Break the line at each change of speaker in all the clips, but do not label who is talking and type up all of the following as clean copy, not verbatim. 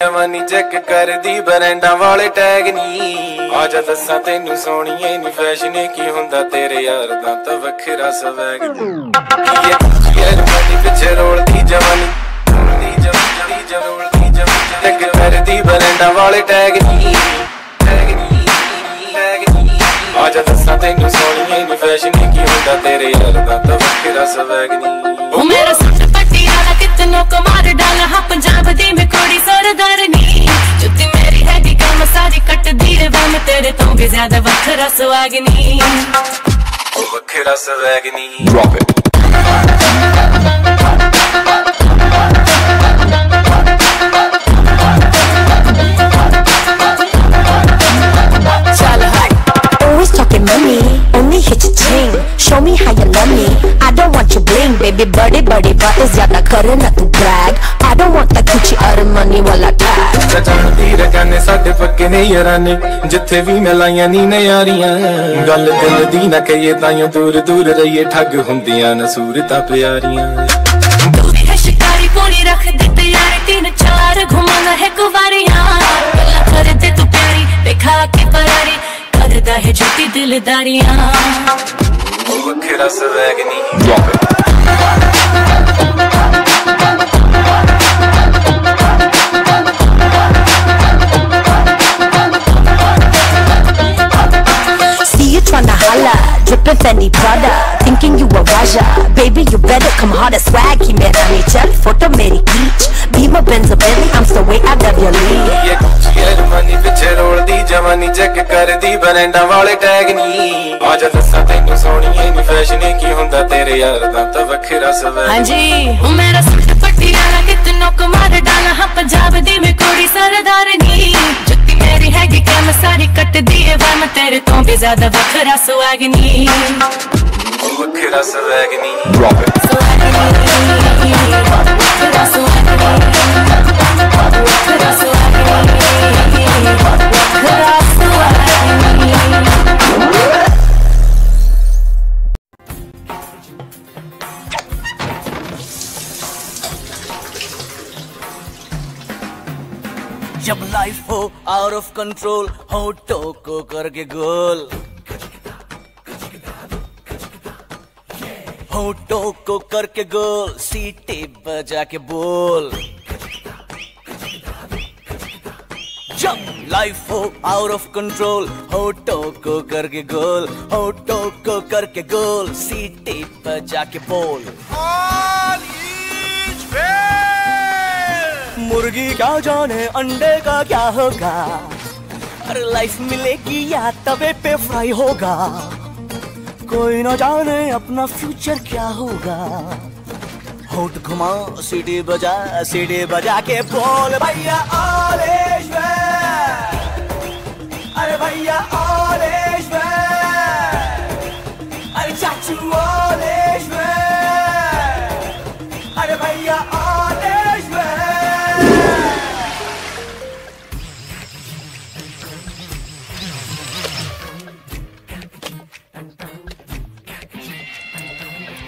जवानी चेक कर दी बरैंडा वाले टैग नी आजा दसा तेनू सोनिए नी फैशन की हुंदा तेरे यार दा तां वखरा स्वैग जवानी पिछे रोल दी जवानी चेक कर दी बरैंडा वाले टैग नी आजा दसा तेनू सोनिए नी फैशन की हुंदा तेरे यार दा तां वखरा स्वैग नी
ओ मेरा सूट पटियाला कितनों को मार डाला हाँ पंजाब दी मैं कोड़ी सरदारनी जुत्ती मेरी हैगी कम सारी कट दी रे मैं तेरे तो भी ज्यादा वखरा सुहागनी
वखरा सुहागनी Drop it
Always talking money, only hit your chain. Show me how you love me. I don't want your bling, baby, buddy, बातें ज़्यादा करे ना तू brag. I don't want that Gucci और money वाला tag.
सजाती रखने साडे पक्के ने याराने, जिथे भी मिलाइयां नी न यारियां. गल दिल दी ना कहिए ताइयों दूर दूर रहिए ठग हुंदियां न सूरतां प्यारियां.
तू भी है शिकारी पूरी रख दे तैयारी 3-4 घुमाना है कुवारियां. गल्ला कर दे तू प्यारी देखा के परारी करदा है झूठी दिलदारियां.
वखरा स्वैगनी Drop it
Tryna holla, drippin' Fendi Prada, thinking you a Raja. Baby, you better come harder, swag ही मेरा nature, photo मेरी खींच. Beamer Benz or Bentley, I'm so way out of your league.
ये Gucci है जवानी पिछे role दी जवानी check कर दी बरैंडा वाले टैग नी. आजा दसा तेनू सोनिए नी फैशन की हुंदा तेरे यार दा तां वखरा स्वैग.
हाँ जी, ओ मेरा सूट पटियाला कितनों को मार डाला हाँ पंजाब दी मैं कोड़ी सरदारनी. जुत्ती मेरी हैगी कम सारी कट दी है मैं तेरे तो भी ज्यादा वखरा सुहागनी.
वखरा स्वैगनी Drop it
जब लाइफ हो आउट ऑफ कंट्रोल होठों को करके गोल होठों को करके गोल सीटी बजा के बोल. जब लाइफ हो आउट ऑफ कंट्रोल होठों को करके गोल होठों को करके गोल सीटी बजा के बोल. मुर्गी क्या जाने अंडे का क्या होगा. अरे लाइफ मिलेगी या तवे पे फ्राई होगा. कोई ना जाने अपना फ्यूचर क्या होगा. होठ घुमा सीटी बजा के बोल भैया ऑल इज वेल. अरे भैया ऑल इज वेल. अरे चाचू ऑल इज वेल. अरे भैया all is well.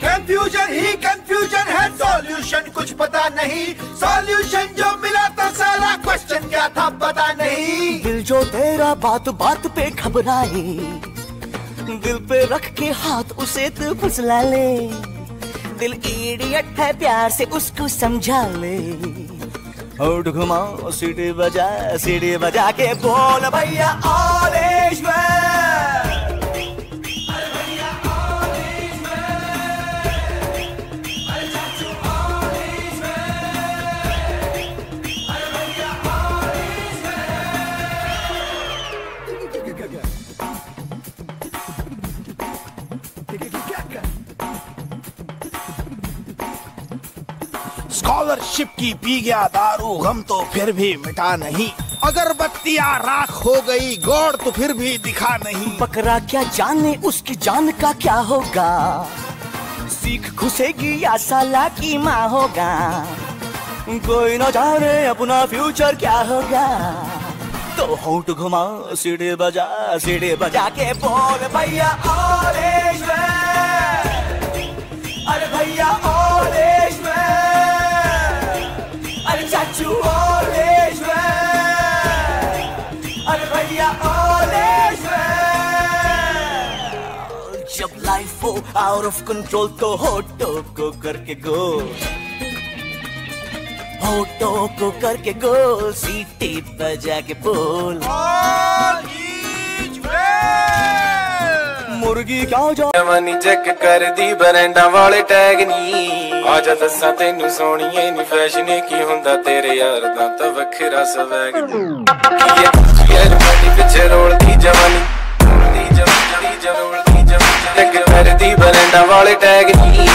Confusion he confusion है सॉल्यूशन कुछ पता नहीं. सॉल्यूशन जो मिला था सारा क्वेश्चन क्या था पता नहीं.
दिल जो तेरा बात बात पे घबराए दिल पे रख के हाथ उसे तू फुसला ले. दिल इडियट है प्यार से उसको समझा ले. होठ घुमा सीटी बजा के बोल भैया ऑल इज वेल.
स्कॉलरशिप की पी गया दारू गम तो फिर भी मिटा नहीं. अगरबत्तियां राख हो गई गौर तो फिर भी दिखा नहीं.
बकरा क्या जाने उसकी जान का क्या होगा. सीख घुसेगी या साला की माँ होगा. कोई ना जाने अपना फ्यूचर क्या होगा. तो होठ घुमा सीढ़ी बजा के बोल भैया ऑल इज वेल. अरे भैया ऑल इज वेल. अरे चाचू ऑल इज वेल. हो आउट ऑफ कंट्रोल तो होठों को करके गोल, होठों को करके गोल, सीटी बजा के बोल मुर्गी क्या जा
जवानी चेक कर दी बरैंडा वाले टैग नी आजा दसा तेनू सोनिए नी फैशन की हुंदा तेरे यार दा तां वखरा स्वैग यार मनी पिछे रोल दी जवानी चेक कर दी बरैंडा वाले टैग नी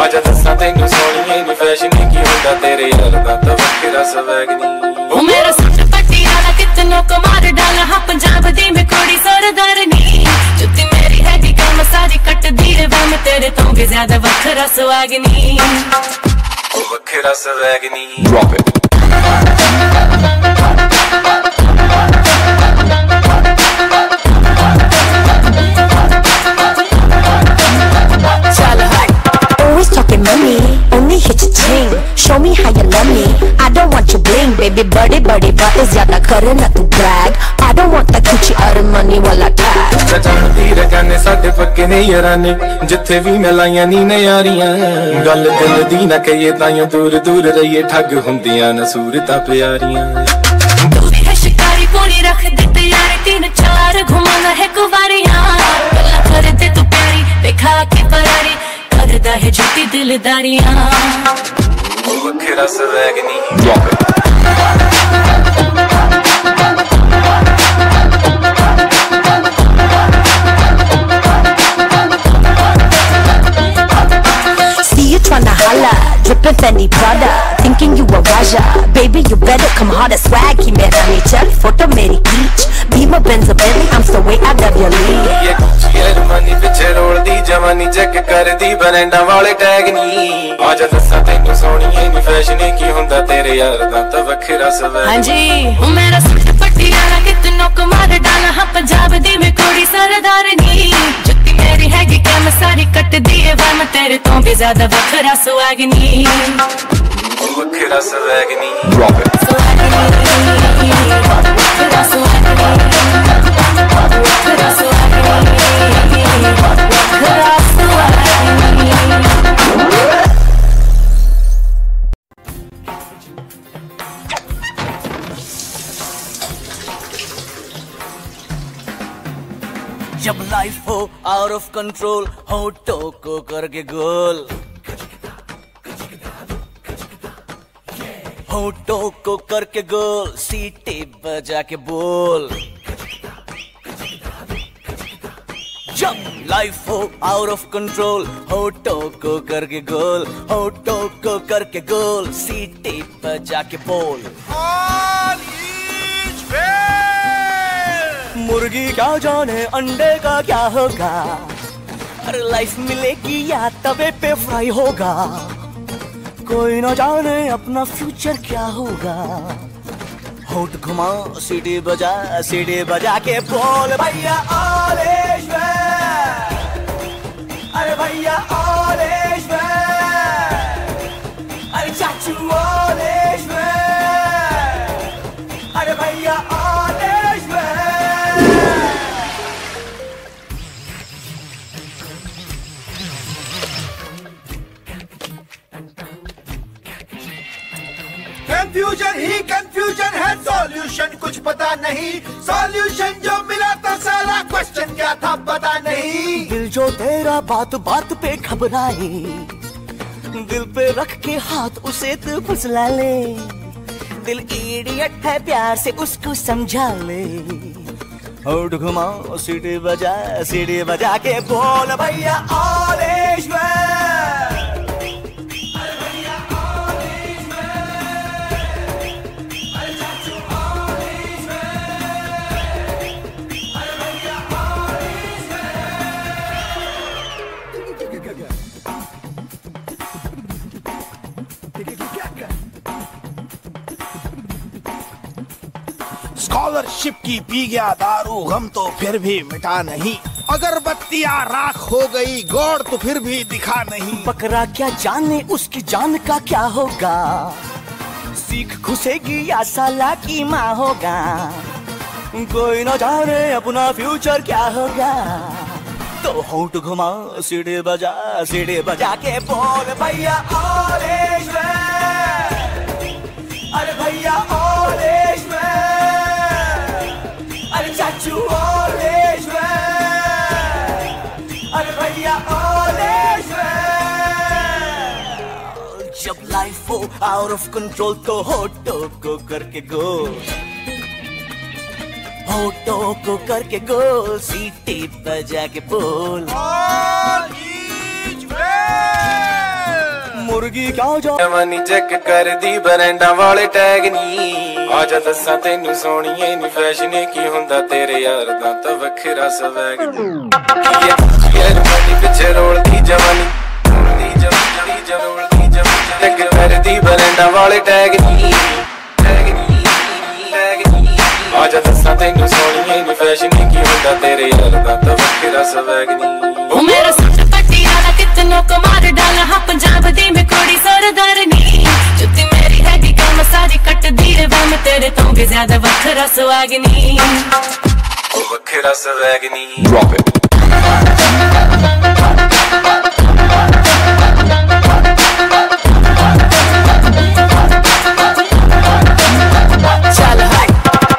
आजा दसा तेनू सोनिए नी फैशन की हुंदा तेरे यार दा तां वखरा स्वैग नी
ओ मेरा सूट पटियाला कितनों को मार डाला हाँ पंजाब दी में कोड़ी सरदारनी जुत्ती मेरी हैगी काम सारी कट दी है मैं तेरे तो भी ज्यादा वखरा सुहागनी
ओ वखरा स्वैगनी drop it
Always talking money, only hit your chain. Show me how you love me. I don't want your bling, baby. Buddy, बातें ज़्यादा करे ना तू brag. I don't want the Gucci or money वाला tag.
सजाती रखने साडे पक्के ने याराने जिथे भी मिलाइयां नी नयारियां गल दिल दी ना कहिए ताइयों दूर दूर रहिए ठग हुंदियां न सूरतां प्यारियां
तू भी है शिकारी पूरी रख दे तैयारी 3-4 घुमाना है कुवारियां गल्ला कर दे तू प्यारी देखा के परारी करदा है झूठी दिलदारियां
ओ वखरा स्वैगनी drop it
Tryna holla, drippin' Fendi Prada, thinking you a Raja. Baby, you better come harder, swag ही मेरा nature, photo मेरी खींच, Beamer Benz a Bentley, I'm so way out of your league.
ये Gucci यार money पिछे role दी जवानी check कर दी बरैंडा वाले tag नी आजा दसा तेनू सोनिए नी फैशन की हुंदा तेरे यार दा तां वखरा स्वैग
हाँ जी ओ मेरा सूट पटियाला कितनों को मार डाला हाँ पंजाब दी में कोड़ी सरदारनी जुत्ती मेरी हैगी काम सारी कट दी है मैं तेरे तो भी ज्यादा वखरा सुहागनी
ओ वखरा स्वैगनी ड्रॉप इट
जब लाइफ हो आउट ऑफ कंट्रोल होठों को करके गोल, होठों को करके गोल, सीटी बजा के बोल जब लाइफ हो आउट ऑफ कंट्रोल होठों को करके गोल, होठों को करके गोल, सीटी बजा के बोल मुर्गी क्या जाने अंडे का क्या होगा, अरे लाइफ मिलेगी या तवे पे फ्राई होगा, कोई ना जाने अपना फ्यूचर क्या होगा। होठ घुमा सीटी बजा के बोल भैया ऑल इज वेल, अरे भैया ऑल इज वेल, अरे चाचू ऑल इज वेल, अरे भैया all is well.
Confusion he confusion है, सॉल्यूशन कुछ पता नहीं, सॉल्यूशन जो मिला था सारा क्वेश्चन क्या था पता नहीं।
दिल जो तेरा बात बात पे घबराए, दिल पे रख के हाथ उसे तू फुसला ले, दिल इडियट है प्यार से उसको समझा ले। होठ घुमा सीटी बजा के बोल भैया ऑल इज वेल,
स्कॉलरशिप की पी गया दारू, गम तो फिर भी मिटा नहीं, अगरबत्तियां राख हो गई, गौर तो फिर भी दिखा नहीं।
बकरा क्या जाने उसकी जान का क्या होगा, सीख घुसेगी या साला की माँ होगा, कोई ना जाने अपना फ्यूचर क्या होगा, तो होंठ घुमा सीढ़ी बजा के बोल भैया ऑल इज वेल, अरे भैया ऑल इज वेल, अरे चाचू ऑल इज वेल, अरे भैया ऑल इज वेल। जब लाइफ हो आउट ऑफ कंट्रोल तो होठों को करके गोल, होठों को करके गोल, सीटी बजा के बोल
ऑल इज वेल।
मुर्गी क्या जो
जवानी चेक कर दी बरैंडा वाले टैग नी, आजा दस्सां तैनू सोहणीए नी फैशन की हुंदा तेरे यार दा तां वखरा स्वैग नी। यार मनी पिछे रोलदी जवानी, चेक कर दी बरैंडा वाले टैग नी, आजा दस्सां तैनू सोहणीए नी फैशन की हुंदा तेरे यार दा तां वखरा स्वैग नी।
ओ मेरा सूट पटियाला कितनों को मार डाला, हाँ पंजाब दी मैं कोड़ी सरदारनी, जुत्ती मेरी हैगी कम सारी कट दी रे मैं तेरे तो भी ज्यादा वखरा सुहागनी,
ओ वखरा swag knee. Drop it.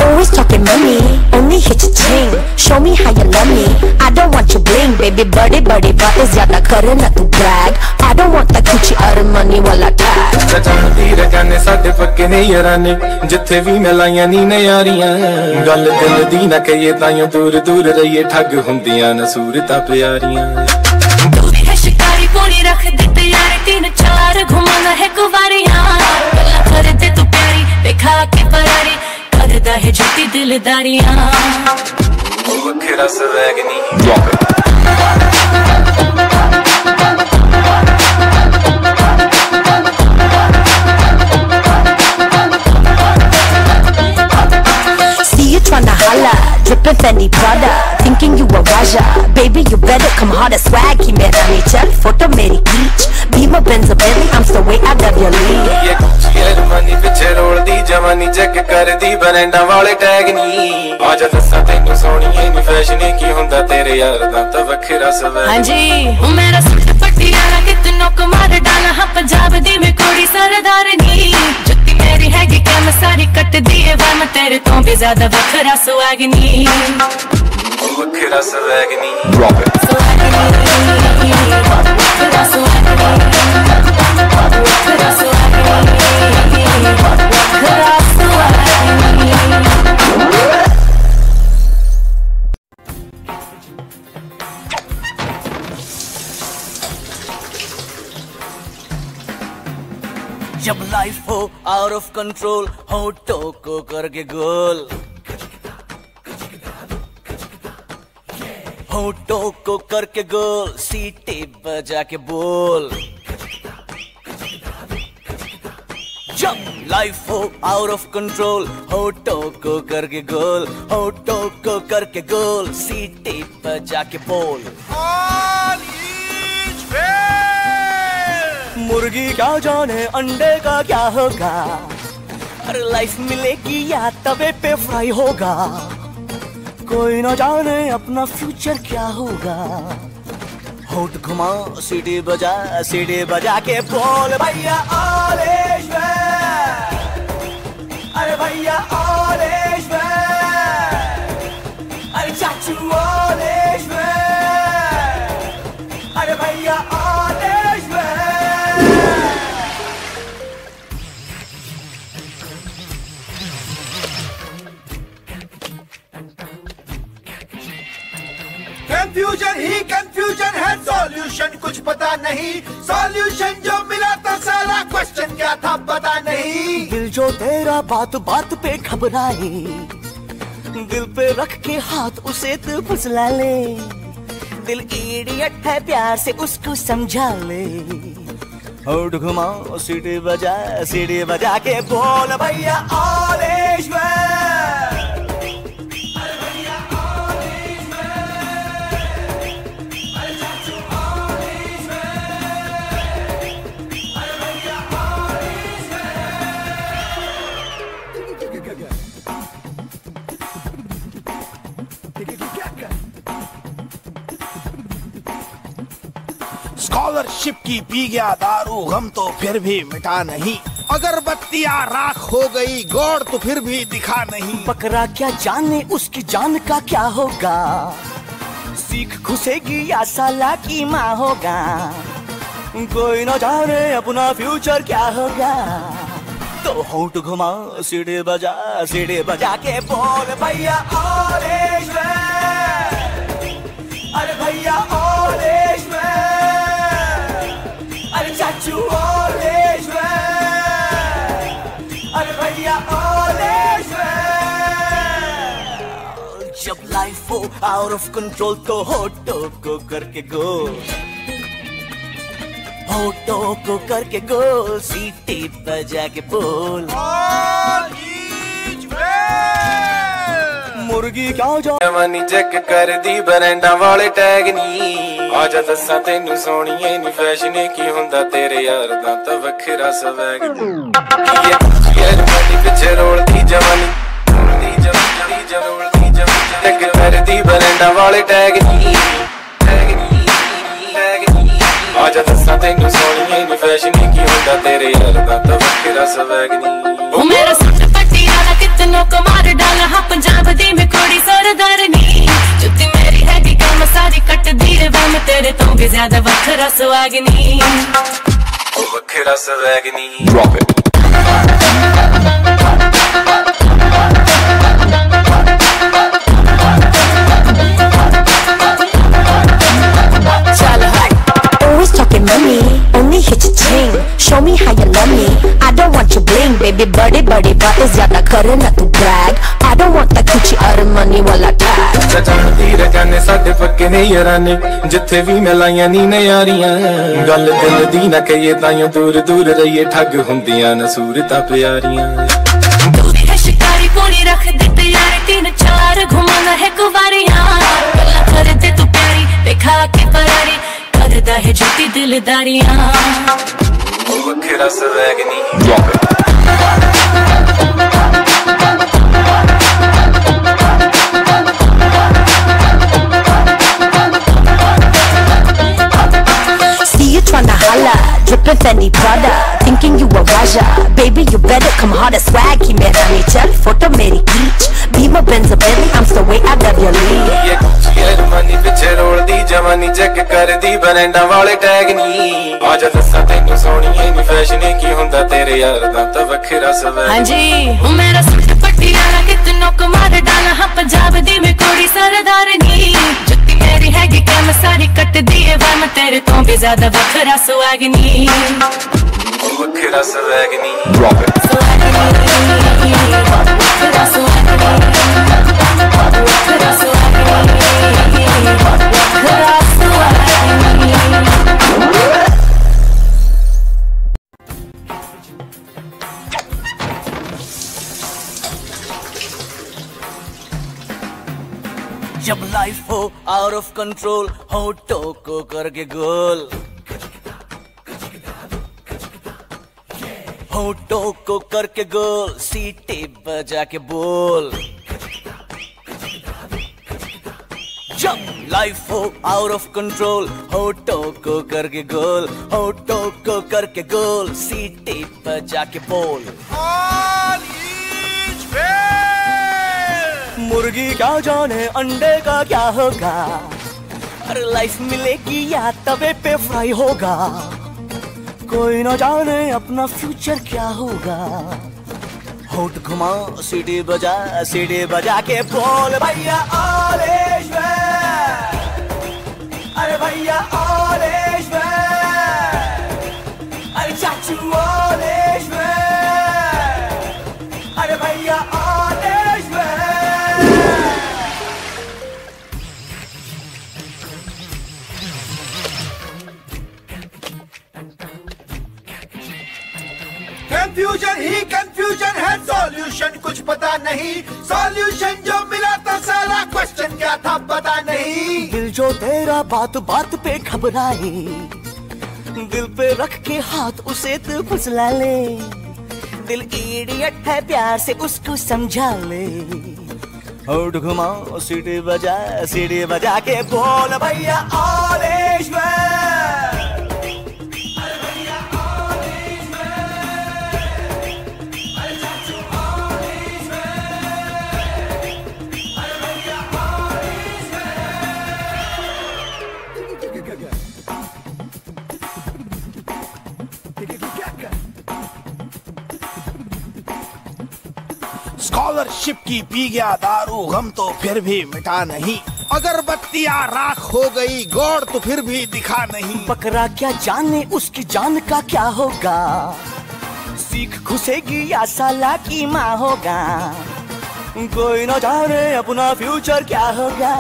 Always talking money, only hit your chain. Show me how you love me. I don't want your bling, baby. Buddy, बातें ज़्यादा करे ना तू brag. I don't want the Gucci और money वाला tag.
सजाती रकाने साडे पक्के ने याराने, जिथे भी मिलाइयां नी नयारियां, गल दिल दी ना कहिए ताइयों दूर दूर रहिए, ठग हुंदियां न सूरतां प्यारियां।
तू भी है शिकारी पूरी रख दे तैयारी, 3-4 घुमाना है कुवारियां, गल्ला कर दे तू प्यारी देखा के परारी, करदा है झूठी दिलदारियां,
ओ वखरा swag knee.
See you tryna holla, drippin' Fendi Prada, thinking you a Raja. Baby, you better come harder, swag ही मेरा नेचर, फोटो मेरी खींच, Beamer Benz or Bentley, I'm so way out of your league.
ये यार money पिछे रोलदी जवानी check कर दी बरैंडा वाले tag नी, आजा दस्सां तैनू सोहणीए नी फैशन की हुंदा तेरे यार दा तां वखरा स्वैग।
हाँ जी ओ मेरा सूट पटियाला कितनों को मार डाला, हाँ पंजाब दी मैं कोड़ी सरदारनी, जुत्ती मेरी हैगी कम सारी कट दी मैं तेरे तो भी ज्यादा वखरा सुहागनी,
ओ वखरा स्वैग नी।
जब लाइफ हो आउट ऑफ कंट्रोल होठों को करके गोल, होठों को करके गोल, सीटी बजा के बोल। जब लाइफ हो आउट ऑफ कंट्रोल होठों को करके गोल, होठों को करके गोल, सीटी बजा के बोल
ऑल इज वेल।
मुर्गी क्या जाने अंडे का क्या होगा, अरे लाइफ मिलेगी या तवे पे फ्राई होगा, कोई ना जाने अपना फ्यूचर क्या होगा, होठ घुमा सीढ़ी बजा के बोल भैया ऑल इज वेल, अरे भैया ऑल इज वेल, अरे चाचू ऑल इज वेल, अरे भैया all is well.
Confusion he confusion है, सॉल्यूशन कुछ पता नहीं, सॉल्यूशन जो मिला था सारा क्वेश्चन क्या था पता नहीं।
दिल जो तेरा बात बात पे घबराए, दिल पे रख के हाथ उसे तू फुसला ले, दिल इडियट है प्यार से उसको समझा ले, होठ घुमा सीढ़ी बजा के बोल भैया ऑल इज वेल, अरे भैया ऑल इज वेल, अरे चाचू ऑल इज वेल, अरे भैया ऑल इज वेल।
स्कॉलरशिप की पी गया दारू, गम तो फिर भी मिटा नहीं। अगर बत्तियां राख हो गई, गौर तो फिर भी दिखा नहीं।
बकरा क्या जाने उसकी जान का क्या होगा, सीख घुसेगी या साला की माँ होगा। कोई न जाने अपना फ्यूचर क्या होगा, तो होंठ घुमा सीढ़ी बजा के बोल भैया ऑरेंज में, अरे भैया ऑरेंज में, अरे चाचू ऑरेंज में, अरे भैया ऑरेंज में। जब लाइफ हो आउट ऑफ कंट्रोल तो होठों को करके गोल, होठों को करके गोल, सीटी बजा के बोल मुर्गी क्या जो
जवानी चेक कर दी बरैंडा वाले टैग नी। आजा दस्सां तेनू सोहणीए नी फैशन की हुंदा तेरे यार दा तां वखरा स्वैग नी। ये जवानी पिछे रोलदी जवानी, चेक कर दी बरैंडा वाले टैग नी। आजा दस्सां तेनू सोहणीए नी फैशन की हुंदा तेरे यार दा तां वखरा स्वैग नी।
ओ मेरा सूट पटियाला कितनों को मार डाला, हाँ पंजाब दी मैं कोड़ी सरदारनी। जुत्ती मेरी हैगी कम सारी कट दी रे मैं तेरे तो भी ज्यादा वखरा सुहागनी।
ओ वखरा swag knee. Drop it.
Always talking money, only hit your chain. Show me how you love me. I don't want your bling, baby. Body, बातें ज़्यादा करे ना तू brag. I don't want that Gucci और money वाला tag.
जानदी रकाने साडे पक्के ने याराने, जिथे भी मिलाइयां नी ने यारियां। गल दिल दी ना कहिए ताइयों दूर दूर रहिए, ठग हुंदियां न सूरतां प्यारियां।
दूरी है शिकारी कोनी रख दे तैयारी, 3-4 घुमाना है कुवारियां। गल्ला कर दे तू प्यारी, देखा के फरारी करदा है झूठी दिलदारियां।
ओ वखरा swag knee.
Tryna holla, drippin' Fendi Prada, thinking you a Raja. Baby, you better come harder, swag ही मेरा नेचर, फोटो मेरी खींच, Beamer Benz a Bentley, I'm so way out of your league.
ये कुछ जवानी पिछे रोलदी जवानी, चेक कर दी बरैंडा वाले टैग नी। आजा दस्सां तेनू सोहणीए नी फैशन की हुंदा तेरे यार दा तां वखरा स्वैग।
हाँ जी, ओ मेरा सूट पटियाला कितनों को मार डाला, हाँ पंजाब दी मैं कोड़ी सरदारनी। जुत्ती मेरी हैगी कम सारी कट दी है मैं तेरे तो भी ज्यादा वखरा सुहागनी।
ओ वखरा स्वैग नी।
वखरा सुहागनी, वखरा सुहागनी, वखरा सुहागनी।
जब लाइफ हो आउट ऑफ कंट्रोल, होठों को करके गोल, होठों को करके गोल, सीटी बजा के बोल। जब लाइफ हो आउट ऑफ कंट्रोल, होठों को करके गोल, होठों को करके गोल, सीटी बजा के बोल। मुर्गी क्या जाने अंडे का क्या होगा, अरे लाइफ मिलेगी या तवे पे फ्राई होगा। कोई न जाने अपना फ्यूचर क्या होगा, होठ घुमा सीढ़ी बजा के बोल भैया ऑरेंज में, अरे भैया ऑरेंज में, अरे चाचू ऑरेंज में, अरे भैया ऑरेंज में।
कंफ्यूजन ही कंफ्यूजन है, सॉल्यूशन कुछ पता नहीं। सॉल्यूशन जो मिला था सारा क्वेश्चन क्या था पता नहीं।
दिल जो तेरा बात बात पे घबराए, दिल पे रख के हाथ उसे तू फुसला ले। दिल इडियट है प्यार से उसको समझा ले। होठ घुमा सीढ़ी बजा के बोल भैया ऑरेंज में,
स्कॉलरशिप की पी गया दारू, गम तो फिर भी मिटा नहीं। अगर बत्तियां राख हो गई, गौर तो फिर भी दिखा नहीं।
बकरा क्या जाने उसकी जान का क्या होगा, सीख घुसेगी या साला की माँ होगा। कोई न जाने अपना फ्यूचर क्या होगा,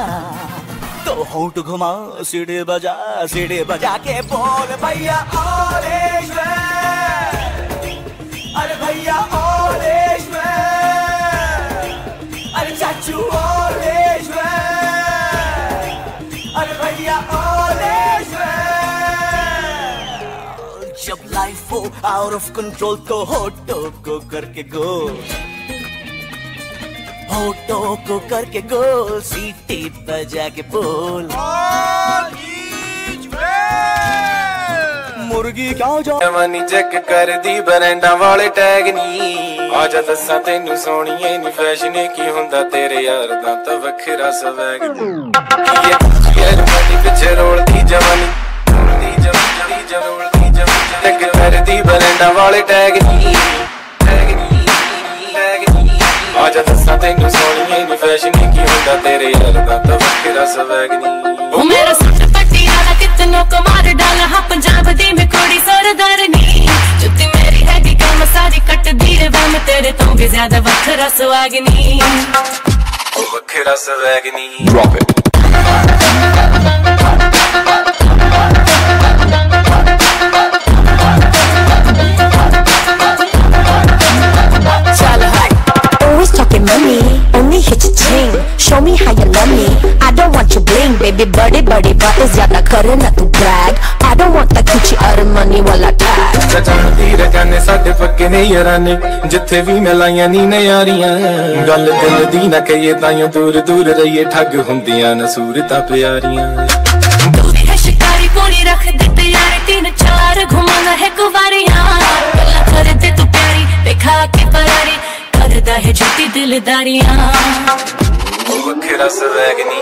तो होंठ घुमा सीढ़ी बजा के बोल भैया ऑरेंज में, अरे भैया ऑरेंज में, अरे चाचू ऑरेंज में, अरे भैया ऑरेंज में। जब लाइफ हो आउट ऑफ कंट्रोल तो होठों को करके गोल, होठों को करके गोल, सीटी बजा के बोल मुर्गी क्या जो
जवानी चेक कर दी बरैंडा वाले टैग नी। आजा दस्सां तेनू सोहणीए नी फैशन की हुंदा तेरे यार दा तां वखरा स्वैग नी। ये रुमानी पिछे रोलदी जवानी, चेक कर दी बरैंडा वाले टैग नी। आजा दस्सां तेनू सोहणीए नी फैशन की हुंदा तेरे यार दा तां वखरा स्वैग नी।
ओ मेरा सूट पटियाला कितनों को मार डाला, हाँ पंजाब दी मैं कोड़ी सरदारनी। जुत्ती मेरी हैगी कम सारी कट दी है वह, मैं तेरे तो भी ज्यादा वखरा सुहागनी।
ओ वखरा swag knee. Drop it.
Always talking money, only hit your chain. Show me how you love me. I don't want your bling, baby. Body, बातें ज़्यादा करे ना तू brag. I don't want that Gucci money वाला tag.
सजाती रकाने साडे पक्के ने याराने, जिथे भी मिलाइयां नी नयारियां। गल दिल दी ना कहिए ताइयों दूर दूर रहिए, ठग हुंदियां न सूरतां प्यारियां।
तू भी है शिकारी कोनी रख दे तैयारी, 3-4 घुमाना है कुवारियां। गल्ला कर दे तू प्यारी, दिखा के फरारी, करदा है झूठी दिलदारियां।
ओ वखरा swag knee.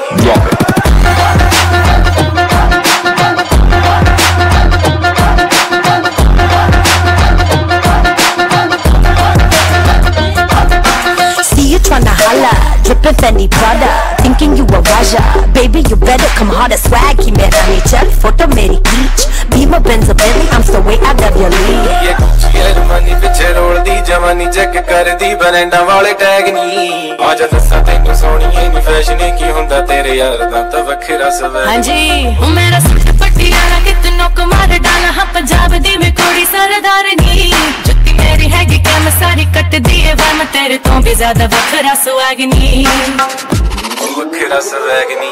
See you tryna holla, drippin' Fendi Prada, thinking you a Raja. Baby, you better come harder, swag ही मेरा नेचर, फोटो मेरी खींच, Beamer Benz or Bentley, I'm so way out of your league.
ये Gucci रुमानी पिछे रोलदी जवानी, check कर दी बरैंडा वाले tag नी। आजा दस्सां तेनू सोहणीए नी फैशन की हुंदा तेरे यार दा तां वखरा स्वैग।
हाँ जी, ओ मेरा सूट पटियाला कितनों को मार डाला, हाँ पंजाब दी मैं कोड़ी सरदारनी। जुत्ती मेरी हैगी कम सारी कट दी है वह, मैं तेरे तो भी ज्यादा वखरा सुहागनी।
ओ वखरा स्वैग नी।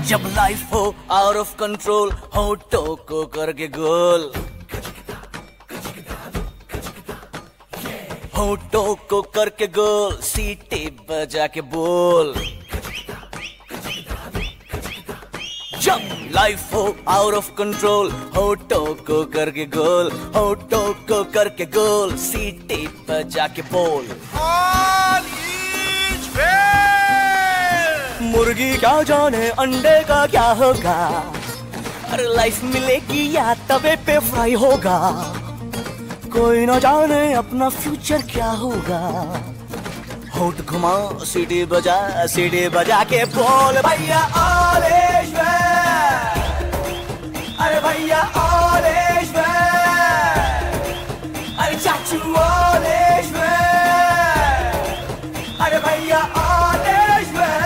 जब लाइफ हो आउट ऑफ कंट्रोल, होठों को करके गोल, होठों को करके गोल, सीटी बजा के बोल। जब लाइफ हो आउट ऑफ कंट्रोल, होठों को करके गोल, होठों को करके गोल, सीटी बजा के बोल। मुर्गी क्या जाने अंडे का क्या होगा, अरे लाइफ मिलेगी या तवे पे फ्राई होगा। कोई न जाने अपना फ्यूचर क्या होगा, होठ घुमा सीढ़ी बजा के बोल भैया ऑरेंज में, अरे भैया ऑरेंज में, अरे चाचू ऑरेंज में, अरे भैया ऑरेंज में।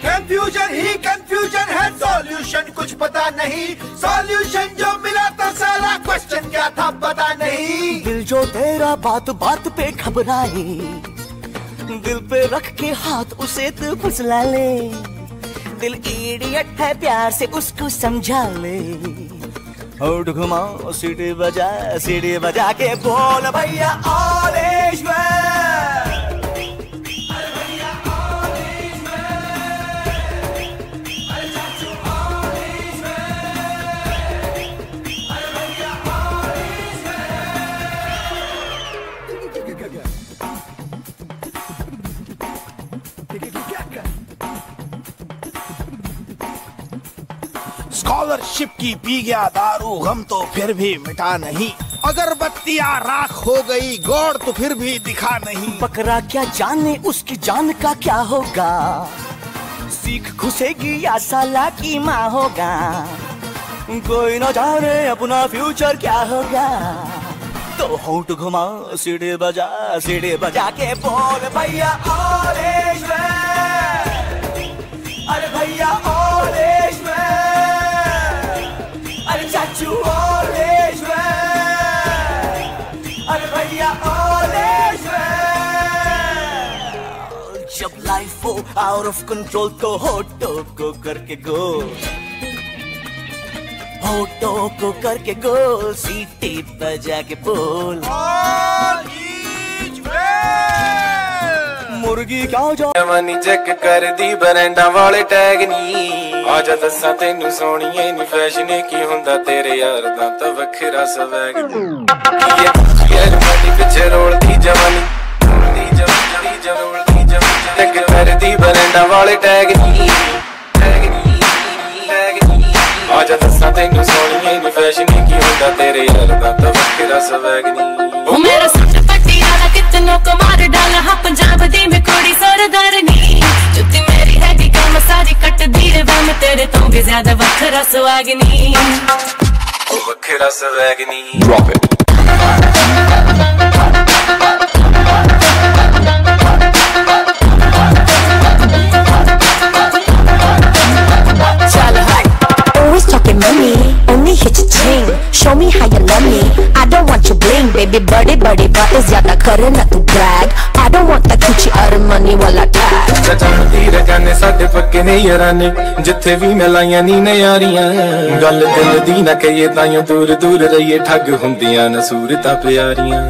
कंफ्यूजन ही कंफ्यूजन है, सॉल्यूशन कुछ पता नहीं। सॉल्यूशन जो मिला था सारा क्वेश्चन क्या था पता नहीं।
दिल जो तेरा बात बात पे घबराए, दिल पे रख के हाथ उसे तू फुसला ले। दिल इडियट है प्यार से उसको समझा ले। होठ घुमा सीढ़ी बजा के बोल भैया ऑरेंज में,
स्कॉलरशिप की पी गया दारू, गम तो फिर भी मिटा नहीं। अगरबत्तियां राख हो गई, गौर तो फिर भी दिखा नहीं।
बकरा क्या जाने उसकी जान का क्या होगा, सीख घुसेगी या साला की माँ होगा। कोई न जाने अपना फ्यूचर क्या होगा, तो होंठ घुमा सीढ़ी बजा के बोल भैया ऑरेंज में, अरे भैया ऑरेंज में, अरे चाचू ऑरेंज में, अरे भैया ऑरेंज में। जब लाइफ हो आउट ऑफ कंट्रोल तो होठों को करके गोल, होठों को करके गोल, सीटी बजा के बोल मुर्गी क्या जा
जवानी चेक कर दी बरैंडा वाले टैग नी। आजा दसा तेनू सोनिए नी फैशन की हुंदा तेरे यार दा तां वखरा स्वैग नी। ये मनी पिछे रोल दी जवानी, चेक कर दी बरैंडा वाले टैग नी। आजा दसा तेनू सोनिए नी फैशन की हुंदा तेरे यार दा तां वखरा स्वैग नी।
ओ मेरा सट पटियाला कितनों को मार डाला, हाँ पंजाब दी में कोड़ी सरदारनी। जुत्ती मेरी हैगी कम सारी कट दी है वह, मैं तेरे तो भी ज्यादा वखरा सुहागनी।
ओ वखरा स्वैगनी। Drop it.
Always talking money, only hit your chain. Show me how you love me. I don't want your bling, baby. बड़े बातें ज़्यादा करे ना तू brag. I don't want that Gucci और money वाला tag.
जानती रजाने साडे पक्के ने याराने, जिथे भी मिलाइयां नी नयारियां। गल दिल दी ना कहिए ताइयों दूर दूर रहिए, ठग हुंदियां न सूरतां प्यारियां।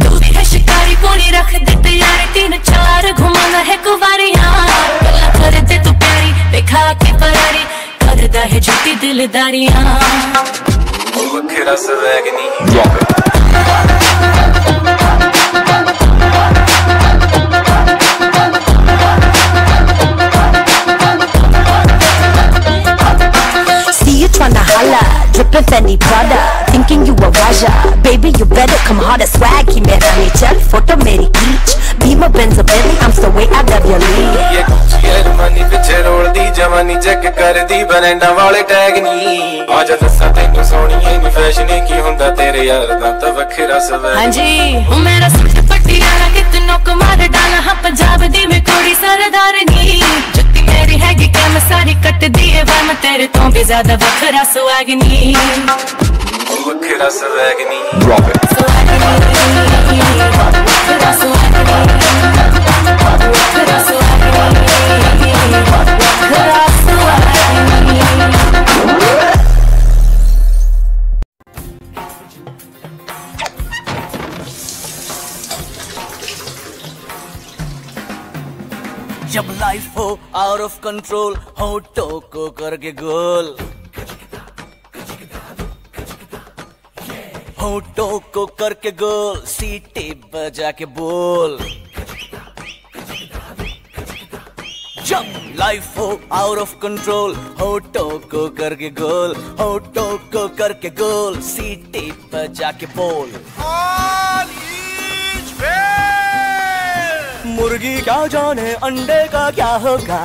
तू भी है शिकारी कोनी रख दे तैयारी, 3-4 घुमाना है कुवारियां। गल्ला कर दे तू प्यारी, देखा के परारी, करदा है झूठी दिलदारियां।
ओ वखरा स्वैगनी। Drop it.
Tryna holla, drippin' Fendi Prada, thinking you a Raja. Baby, you better come harder, swag ही मेरा नहीं चल, फोटो मेरी खींच, Beamer Benz or Bentley, I'm so way out of your league.
ये गुच्ची मनी पिछे role दी जवानी, check कर दी बरैंडा वाले टैग नी। आजा दसा तेनू सोनिए नी फैशन की हुंदा तेरे यार दा तां वखरा स्वैग।
हाँ जी, ओ मेरा सट पटियाला कितनों को मार डाला, हाँ पंजाब दी में कोड़ी सरदारनी। जुत्ती मेरी हैगी कम सारी कट दी है वह, मैं तेरे तो भी ज्यादा वखरा सुहागनी।
ओ वखरा स्वैगनी। Drop it.
वखरा सुहागनी, वखरा सुहागनी, वखरा सुहागनी।
जब लाइफ हो आउट ऑफ कंट्रोल, होठों को करके गोल, होठों को करके गोल, सीटी बजा के बोल। जब लाइफ हो आउट ऑफ कंट्रोल, होठों को करके गोल, होठों को करके गोल, सीटी बजा के बोल। मुर्गी क्या जाने अंडे का क्या होगा,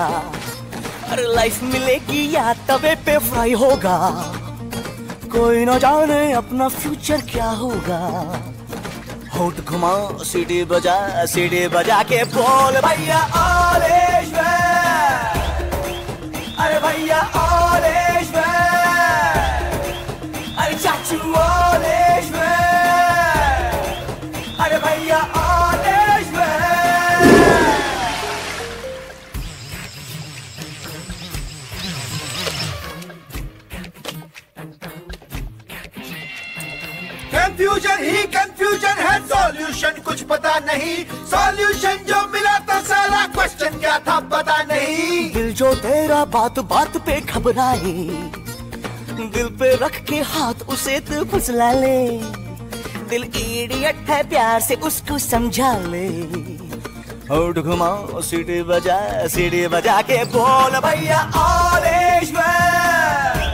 अरे लाइफ मिलेगी या तवे पे फ्राई होगा। कोई न जाने अपना फ्यूचर क्या होगा, होठ घुमा सीढ़ी बजा के बोल भैया ऑरेंज में, अरे भैया ऑरेंज में, अरे चाचू ऑरेंज में, अरे भैया ऑरेंज में।
कंफ्यूजन ही कंफ्यूजन है, सॉल्यूशन कुछ पता नहीं। सॉल्यूशन जो मिला था सारा क्वेश्चन क्या था पता नहीं।
दिल जो तेरा बात बात पे घबराए, दिल पे रख के हाथ उसे तू फुसला ले। दिल इडियट है, प्यार से उसको समझा ले। होठ घुमा सीढ़ी बजा के बोल भैया ऑल इज वेल।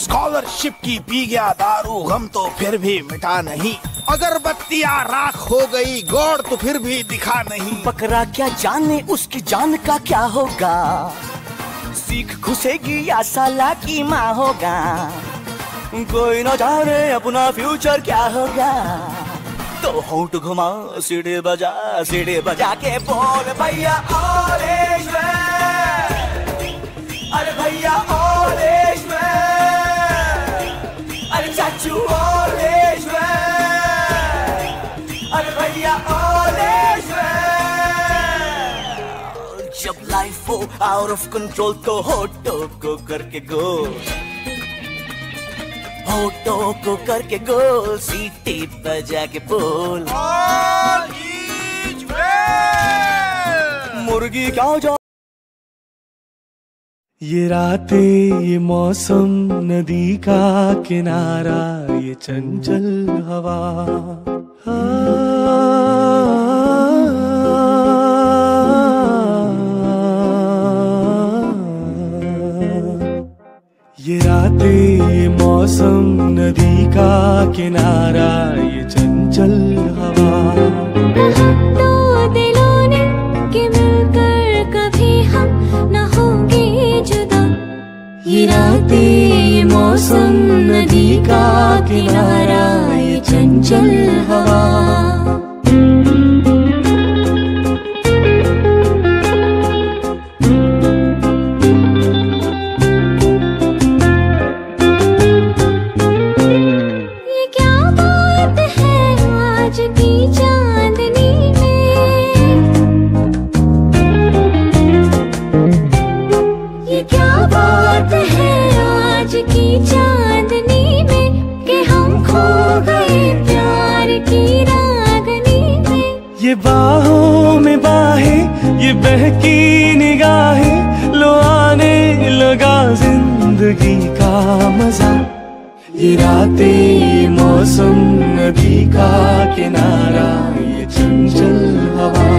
स्कॉलरशिप की पी गया दारू, गम तो फिर भी मिटा नहीं। अगर बत्तियां राख हो गई, गौर तो फिर भी दिखा नहीं।
बकरा क्या जाने उसकी जान का क्या होगा, सीख घुसेगी या साला की माँ होगा। कोई न जाने अपना फ्यूचर क्या होगा, तो होंठ घुमा सीढ़ी बजा के बोल भैया ऑल इज वेल। अरे भैया ऑल इज वेल, अरे चाचू ऑल इज वेल, अरे भैया ऑल इज वेल। जब लाइफ हो आउट ऑफ कंट्रोल तो होठों को करके गोल, होठों को करके गोल, सीटी बजा के बोल
ऑल इज वेल।
मुर्गी क्या जा।
ये रातें, ये मौसम, नदी का किनारा, ये चंचल हवा, ये रातें, ये मौसम, नदी का किनारा, ये चंचल हवा।
दो दिलों ने कि मिलकर कभी हम न होंगे जुदा। ये रातें, ये मौसम, नदी का किनारा, ये चंचल हवा।
ये बाहों में बाहें, ये बहकी निगाहें, लो आने लगा जिंदगी का मजा। ये रातें, ये मौसम, नदी का किनारा, ये चंचल हवा।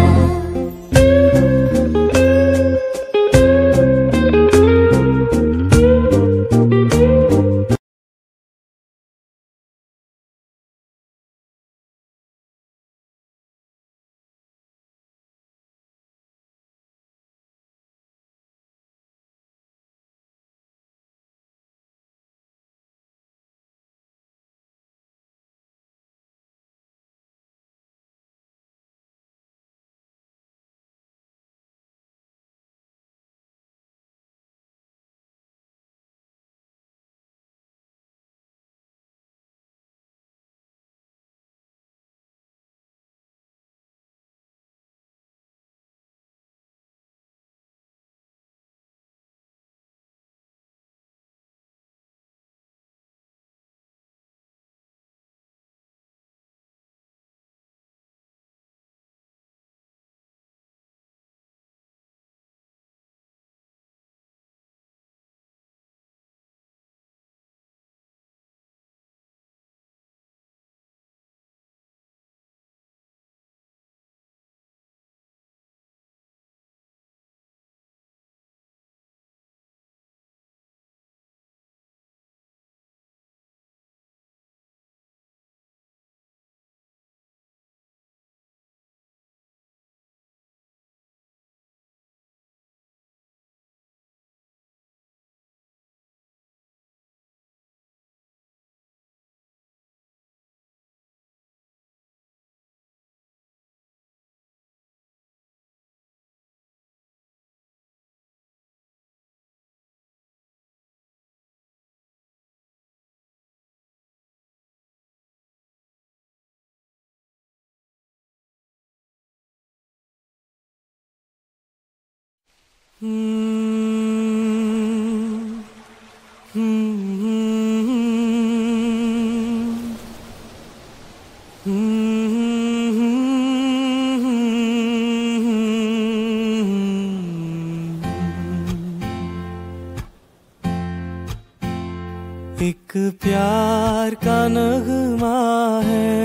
एक प्यार का नगमा है,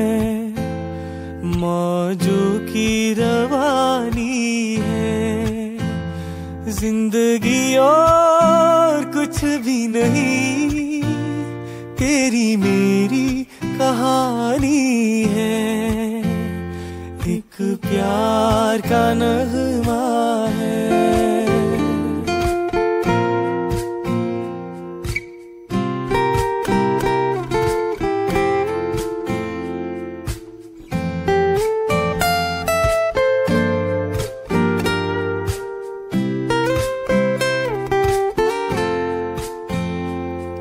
मौजों की रवानी है, जिंदगी और कुछ भी नहीं, तेरी मेरी कहानी है। एक प्यार का नगमा है।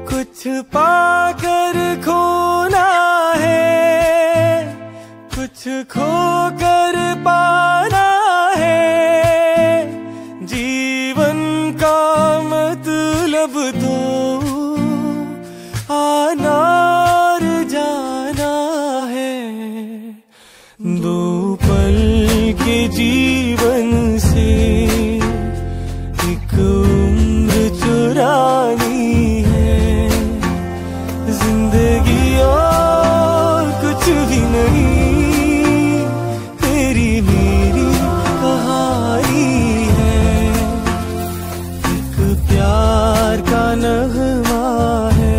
कुछ पाकर खोना है, कुछ खोकर पाना है, जीवन का मतलब तो आना और जाना है। दो पल के जीवन से एक उम्र चुरानी है, जिंदगी और कुछ भी नहीं, तेरी मेरी कहानी है। एक प्यार का नगमा है।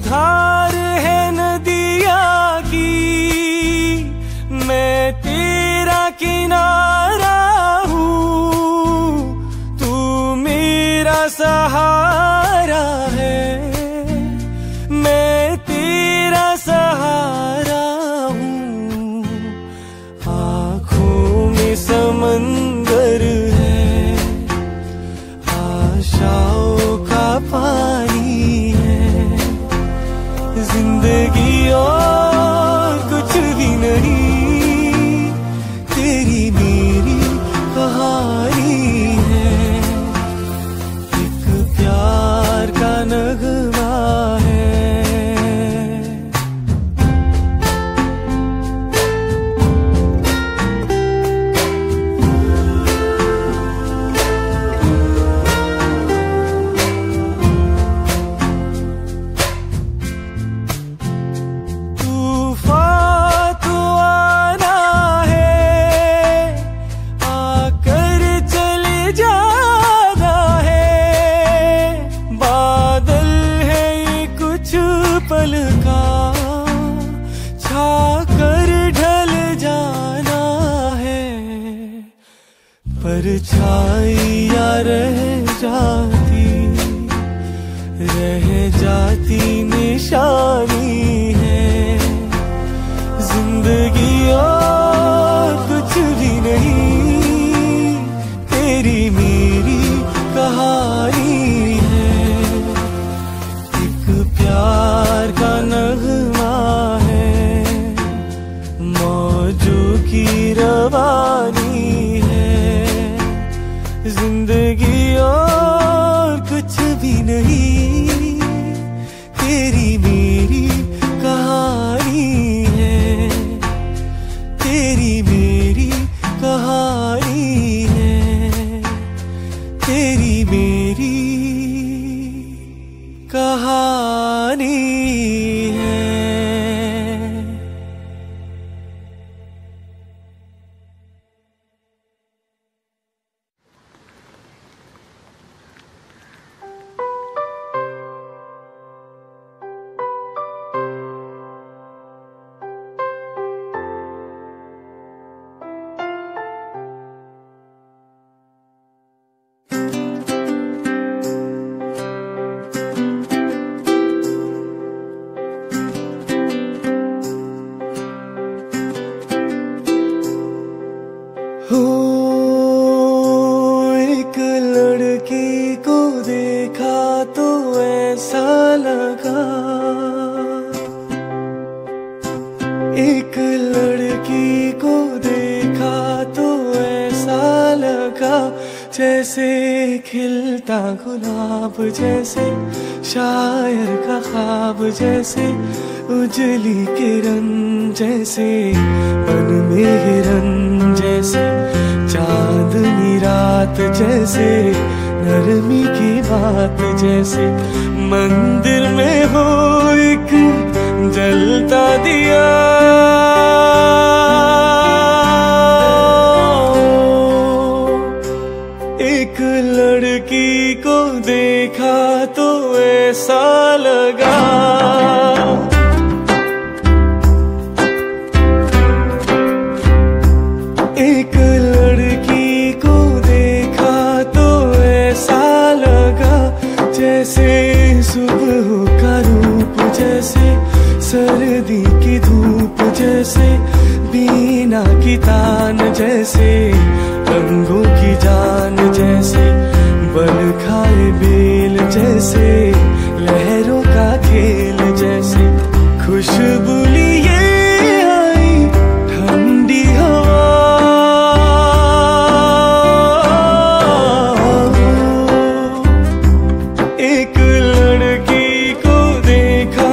धार है नदिया की, मैं तेरा किनारा हूँ, तू मेरा सहारा है, मैं तेरा सहारा हूँ। आँखों में समंदर है, आशाओं का पानी है, जिंदगी और कुछ भी नहीं, तेरी मेरी कहानी है। एक प्यार का नगमा है। तूफान तो आना है, आकर चले जाना है, बादल है ये कुछ पल का, छाकर ढल जाना है, परछाइयाँ रह जाती निशानी है, जिंदगी और कुछ भी नहीं, तेरी मेरी कहानी है। एक प्यार का नगमा है, मौजों की रवानी है, जिंदगी और कुछ भी नहीं, तेरी मेरी कहानी है। का, जैसे खिलता गुलाब, जैसे शायर का ख्वाब, जैसे उजली किरण, जैसे बन में हिरन, जैसे चांदनी रात, जैसे नरमी की बात, जैसे मंदिर में हो एक जलता दिया। एक लड़की को देखा तो ऐसा लगा, एक लड़की को देखा तो ऐसा लगा, जैसे सुबह का रूप, जैसे सर्दी की धूप, जैसे बीना की तान, जैसे रंगों की जान, जैसे बल खाए बेल, जैसे लहरों का खेल, जैसे खुशबू लिए आई ठंडी हवा। एक लड़की को देखा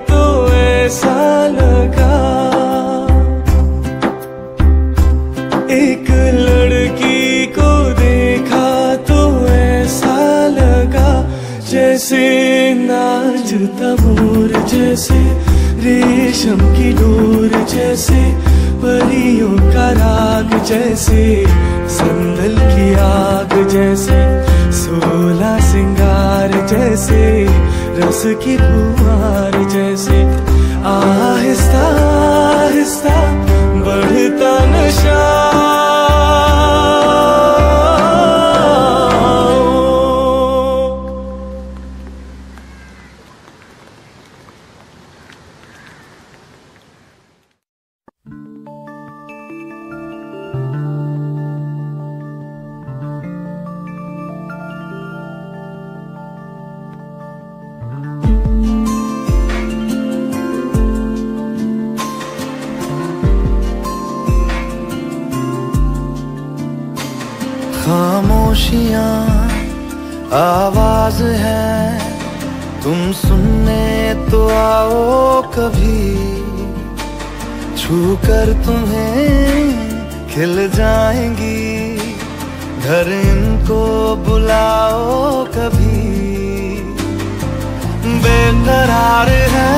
तो ऐसा लगा, एक लड़की को देखा तो ऐसा लगा, जैसे नाचता मोर, जैसे रेशम की डोर, जैसे परियों का राग, जैसे संदल की आग, जैसे 16 सिंगार, जैसे रस की फुहार, जैसे आहिस्ता आहिस्ता बढ़ता नशा।
खामोशियाँ आवाज है, तुम सुनने तो आओ कभी, छू कर तुम्हें खिल जाएंगी, घर इनको बुलाओ कभी। बेकरार है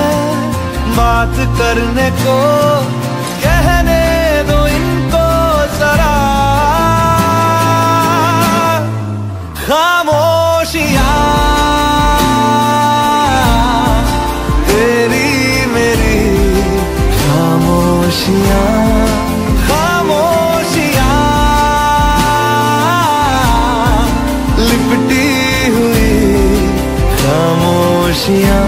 बात करने को, कहने दो इनको जरा। खामोशियाँ तेरी मेरी खामोशियाँ, खामोशियाँ लिपटी हुई खामोशियाँ।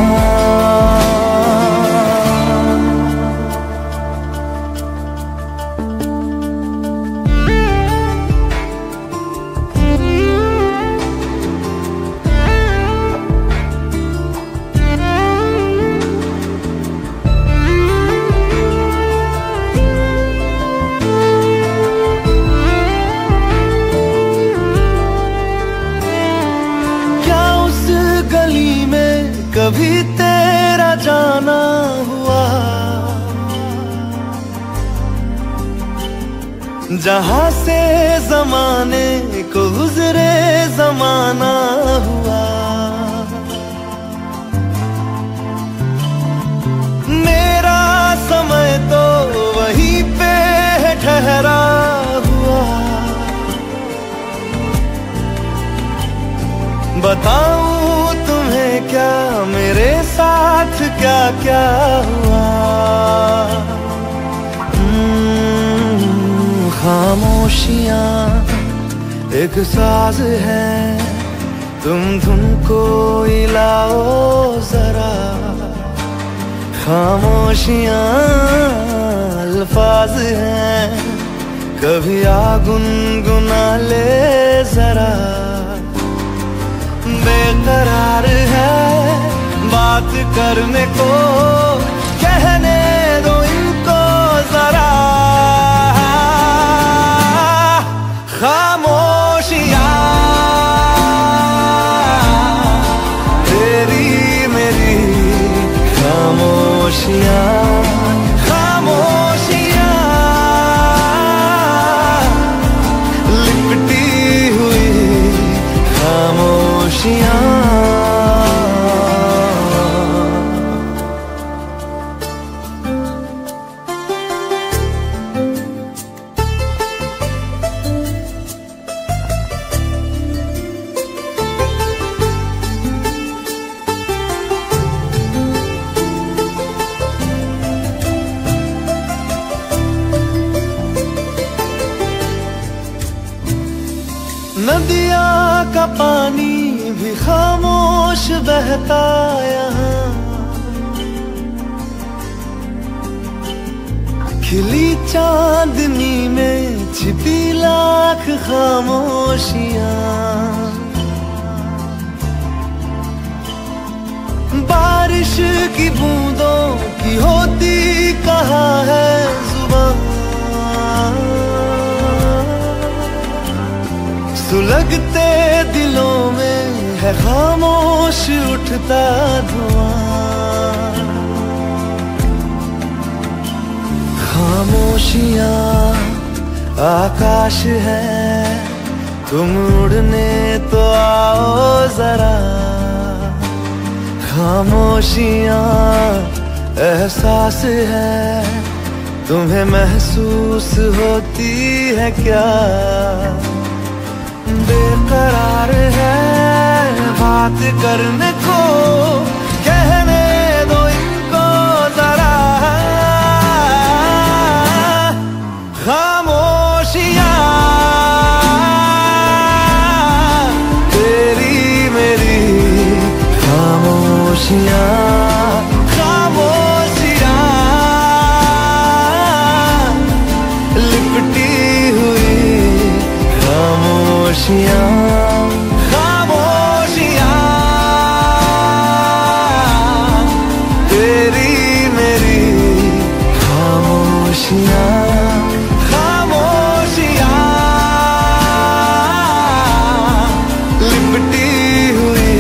कभी तेरा जाना हुआ, जहां से जमाने को गुजरे जमाना हुआ। मेरा समय तो वहीं पे ठहरा हुआ, बताऊं तुम्हें क्या मेरे साथ क्या क्या हुआ। खामोशियां एक साज है, तुम धुन को हिलाओ जरा। खामोशियां अल्फाज हैं, कभी आ गुनगुना ले जरा। बेकरार है बात करने को, कहने दो इनको जरा। खामोशियां तेरी मेरी खामोशियां, खामोशियां लिपटी हुई खामोशियां। नदिया का पानी भी खामोश बहता यहाँ, खिली चांदनी में छिपी लाख खामोशियां। बारिश की बूंदों की होती कहाँ है जुबान, सुलगते दिलों में है खामोश उठता धुआं। खामोशियां आकाश है, तुम उड़ने तो आओ जरा। खामोशियां एहसास है, तुम्हें महसूस होती है क्या। बेकरार है बात करने को, कहने दो इनको जरा। खामोशियां तेरी मेरी खामोशियां, खामोशियां लिपटी हुई खामोशियां, खामोशियां तेरी मेरी खामोशियां, खामोशियां लिपटी हुई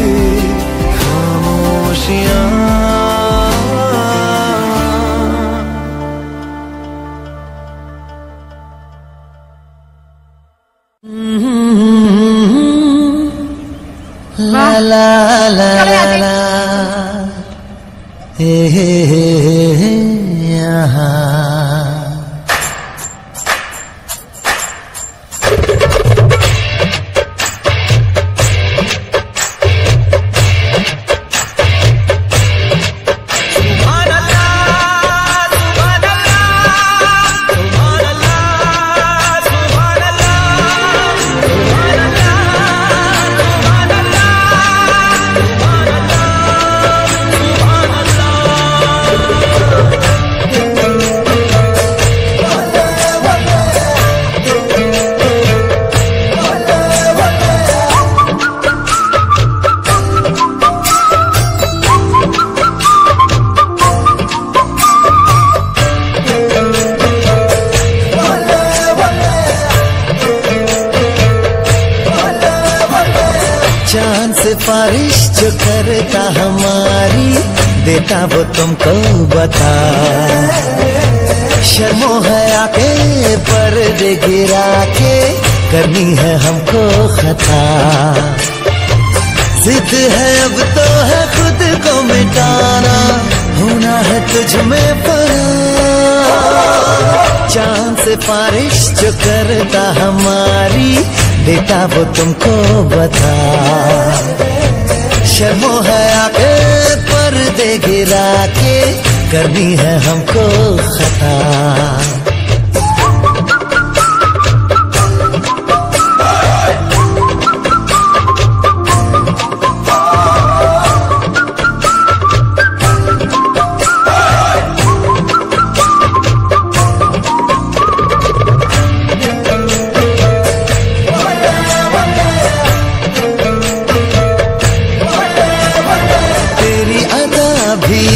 खामोशियां। ला ला ला ला हे यहाँ। सिफारिश जो करता हमारी, देता वो तुमको बता। शर्मो है आके पर्दे गिरा के, करनी है हमको खता। जिद है अब तो है खुद को मिटाना, होना है तुझ में परा। चांद सिफारिश जो करता हमारी, देता वो तुमको बता। शर्मो है आके पर्दे गिरा के करनी है हमको खता।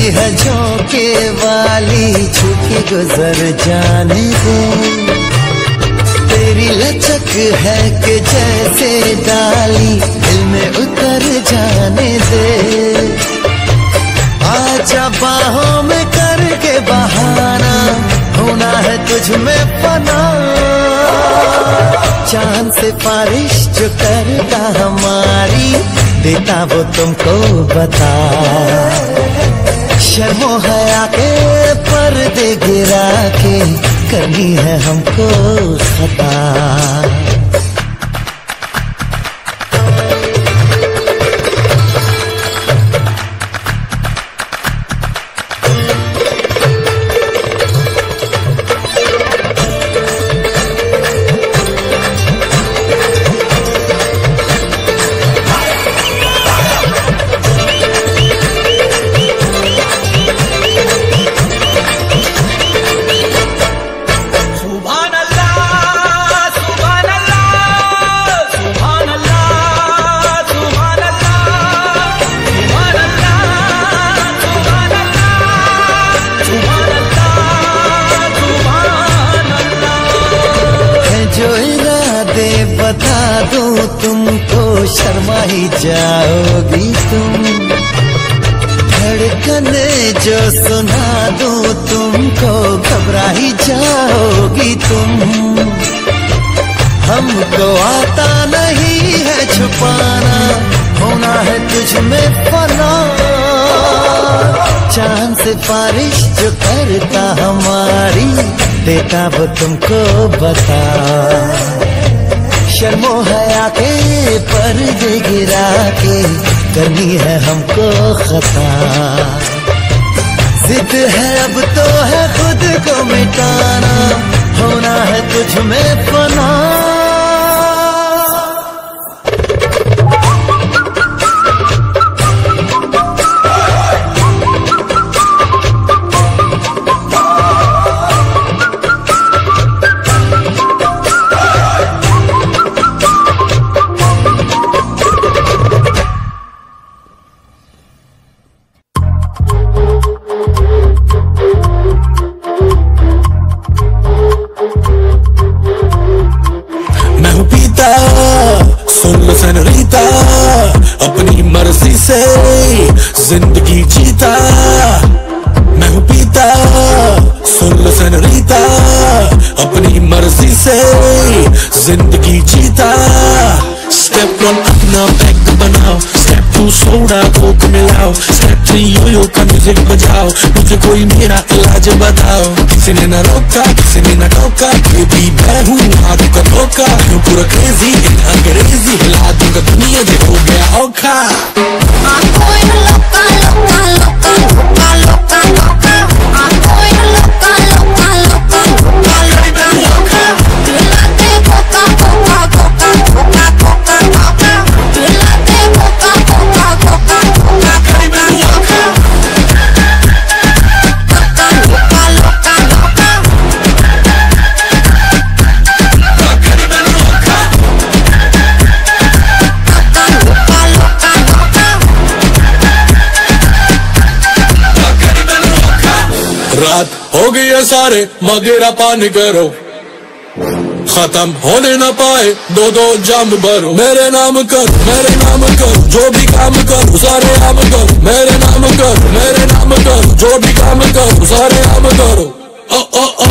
है झोंके वाली छुपी गुजर जाने दे, तेरी लचक है कि जैसे डाली दिल में उतर जाने दे। आजा बाहों में करके बहाना, होना है तुझ में फना। चांद से बारिश जो करता हमारी, देता वो तुमको बता। शर्मो है आके पर्दे गिरा के करनी है हमको खता। बता दूं तुमको शर्मा ही जाओगी तुम, धड़कने जो सुना दूं तुमको घबरा ही जाओगी तुम। हमको आता नहीं है छुपाना, होना है तुझ में फना। चांद से बारिश जो करता हमारी, देता वो तुमको बता। शर्मो है आके पर्दे गिरा के करनी है हमको खता। जिद है अब तो है खुद को मिटाना, होना है तुझ में फना।
सेनोरिटा अपनी मर्जी से जिंदगी जीता, मैं हूँ पीता। सुन लो सेनोरिटा अपनी मर्जी से जिंदगी जीता। स्टेप 1 अपना बैग बनाओ, स्टेप 2 सोडा कोक मिलाओ, स्टेप 3 योयो का म्यूजिक बजाओ, मुझे कोई मेरा इलाज बताओ। किसी ने न रोका किसी ने न टोका, बेबी मैं हूँ आग का धोखा। मैं पूरा क्रेजी इन अंग्रेजी, हिला दूंगा दुनिया जो हो गया औखा। रात हो गई है सारे मगेरा पानी करो, खत्म होने न पाए दो दो जाम भरो। मेरे नाम कर जो भी काम कर सारे आम करो। मेरे नाम कर जो भी काम कर सारे आम करो। ओ ओ ओ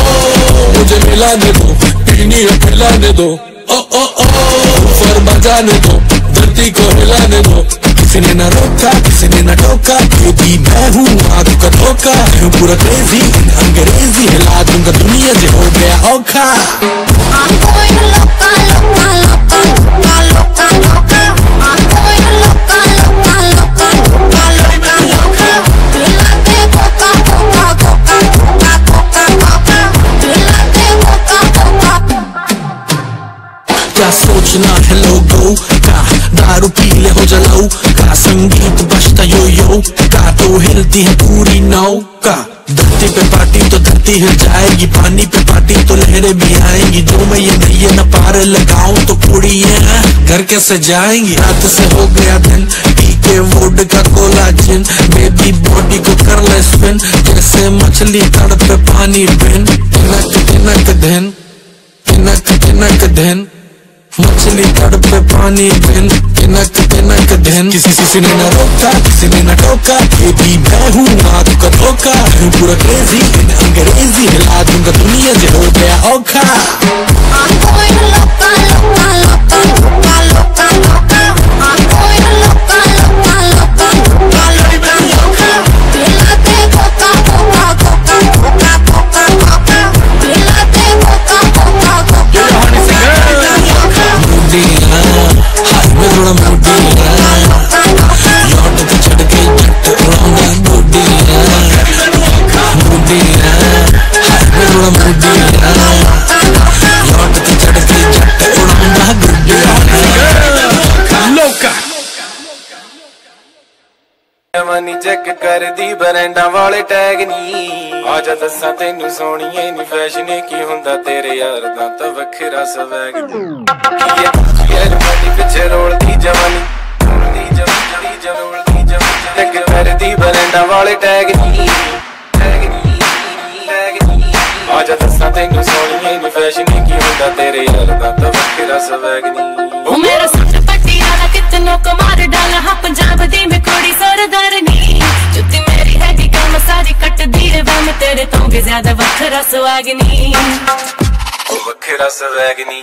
मुझे मिलाने दो, पीनी है पिलाने दो। ओ ओ ओ फर बजाने दो, धरती को हिलाने दो। किसी ने न रोका किसी ने न टोका, बेबी मैं हूँ आग का धोखा। मैं पूरा क्रेजी इन अंग्रेजी, हिला दूंगा दुनिया जो हो गया औखा। I'm going loca, loca, loca, loca. I'm going loca, loca, loca, सोचना है लोगों का, दारू पी ले हो जलाऊ का, संगीत बजता यो यो का, तो हिलती है पूरी नौका। धरती पे पार्टी तो धरती हिल जाएगी, पानी पे पार्टी तो लहरें भी आएंगी, जो मैं ये नैये न पार लगाऊं तो कुड़ियां घर कैसे जाएंगी। रात से हो गया दिन, पी के वोड का कोला जिन, बेबी बॉडी को कर ले स्पिन, जैसे मछली तड़पे पानी बिन। तिनक तिनक दिन, तिनक तिनक दिन, मछली तड़पे पानी बिन, तिनक तिनक दिन। किसी ने न रोका, किसी ने न टोका, बेबी मैं हूँ आग का धोखा, हूँ पूरा क्रेजी इन अंग्रेजी, हिला दूंगा दुनिया जो हो गया औखा।
जवानी चेक कर दी बरैंडा वाले टैग नी, आजा दसा तेनू सोनिए नी फैशन की हुंदा तेरे यार दा तां वखरा स्वैग। पिछे रोल दी जवानी, चेक कर दी बरैंडा वाले टैग नी, आजा दसा तेनू सोनिए नी फैशन की हुंदा तेरे यार दा तां वखरा स्वैग नी।
ओ मेरा सच पटियाला कितनों को मार डाला, हाँ पंजाब दी में कोड़ी सरदारनी, जुत्ती मेरी हैगी कम सारी कट दी है वह मैं तेरे तो भी ज्यादा वखरा सुहागनी,
ओ वखरा सुहागनी।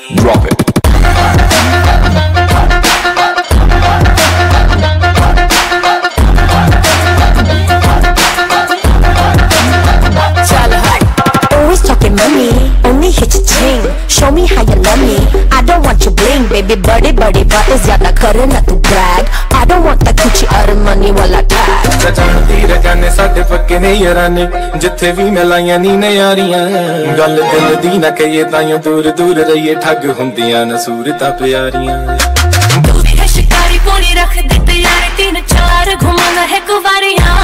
Always talking money, only hit your chain. Show me how you love me. I don't want your bling, baby. बड़े बड़े बातें ज्यादा करे ना तू brag. I don't want that Gucci और money वाला tag.
जानती रजाने साडे पक्के ने याराने, जिथे भी मिलाइयां नी ने यारियां, गल दिल दी ना कहिए ताइयों दूर दूर रहिए, ठग हुंदियां न सूरतां प्यारियां।
तू भी है शिकारी पूरी रख दे तैयारी, 3-4 घुमाना है कुवारियां,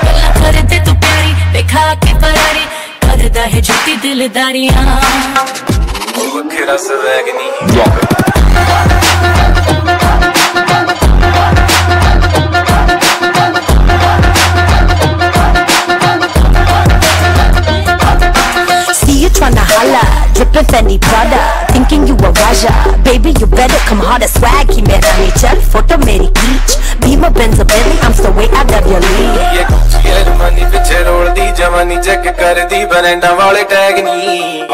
गल्ला कर दे तू प्यारी देखा के परारी, करदा है झूठी दिलदारियां,
ओ वखरा स्वैगनी।
Tryna holla, drippin' Fendi Prada, thinking you a Raja. Baby, you better come harder, swag ही मेरा नेचर, फोटो मेरी खींच, Beamer Benz Bentley, I'm so way out of your league.
ये Gucci और money पिछे रोल दी जवानी, चेक कर दी बरैंडा वाले tag नी,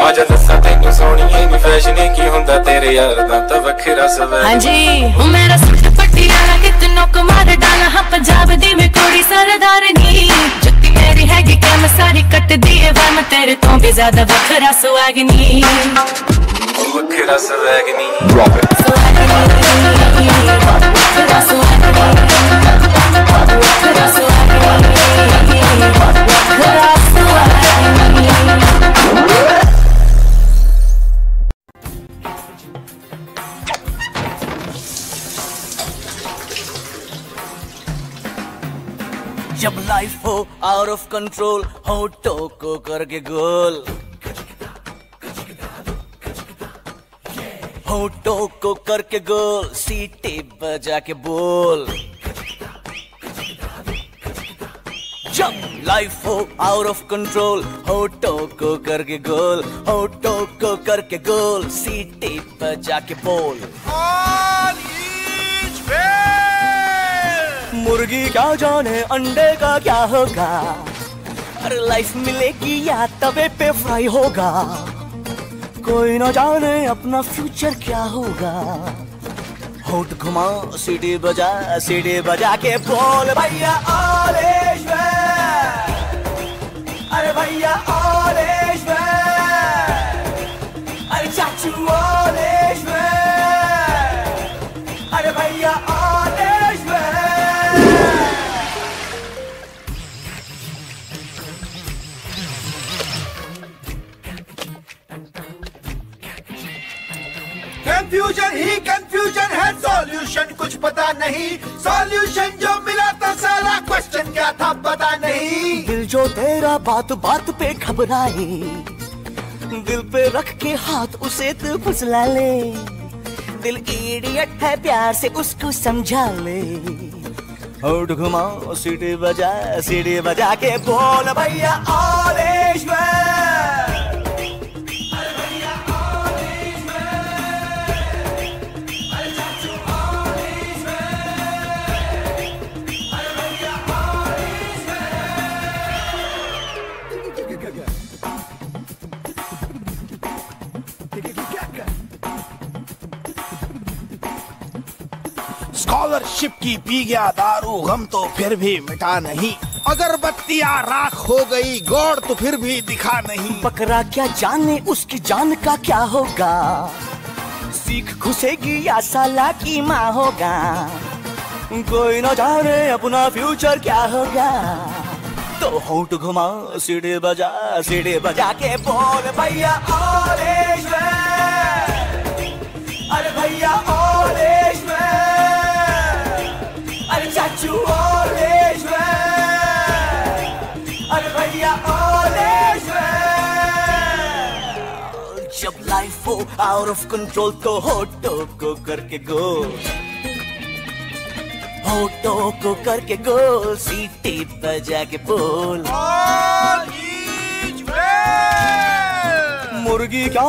आजा दसा तेनू सोनिए नी फैशन की हुंदा तेरे यार दा तां वखरा स्वैग।
हाँ जी, ओ मेरा सच पटियाला कितनों को मार डाला, हाँ पंजाब दी में कोड़ी सरदारनी, जुत्ती मेरी हैगी कम सारी कट दी है वह मैं तेरे तो भी ज्यादा वखरा सुहागनी,
ओ वखरा स्वैगनी।
जब लाइफ हो आउट ऑफ कंट्रोल, होठों को करके गोल, होठों को करके गोल, सीटी बजा के बोल। जब लाइफ हो आउट ऑफ कंट्रोल, होठों को करके गोल, होठों को करके गोल, सीटी बजा के बोल। मुर्गी क्या जाने अंडे का क्या होगा, अरे लाइफ मिलेगी या तवे पे फ्राई होगा, कोई ना जाने अपना फ्यूचर क्या होगा। होठ घुमा सीटी बजा के बोल, भैया ऑल इज वेल, अरे भैया ऑल इज वेल, अरे चाचू ऑल इज वेल, अरे भैया ऑल इज वेल।
कंफ्यूजन ही
बात बात पे घबराए, दिल पे रख के हाथ उसे तू फुसला ले। दिल इडियट है प्यार से उसको समझा ले। होठ घुमाओ सीटी बजा के बोल भैया ऑलेश्वर।
स्कॉलरशिप की पी गया दारू, गम तो फिर भी मिटा नहीं। अगर बत्तियां राख हो गई, गॉड तो फिर भी दिखा नहीं।
बकरा क्या जाने उसकी जान का क्या होगा, सीख घुसेगी या साला की माँ होगा। कोई न जाने अपना फ्यूचर क्या होगा। तो होंठ घुमा सीढ़ी बजा के बोल भैया ऑलेश्वर। अरे भैया ऑलेश्वर, अरे चाचू ऑलेश्वर, अरे भैया ऑलेश्वर। जब लाइफ हो आउट ऑफ कंट्रोल तो होठों को करके गोल, होठों को करके गोल, सीटी बजा के बोल मुर्गी क्या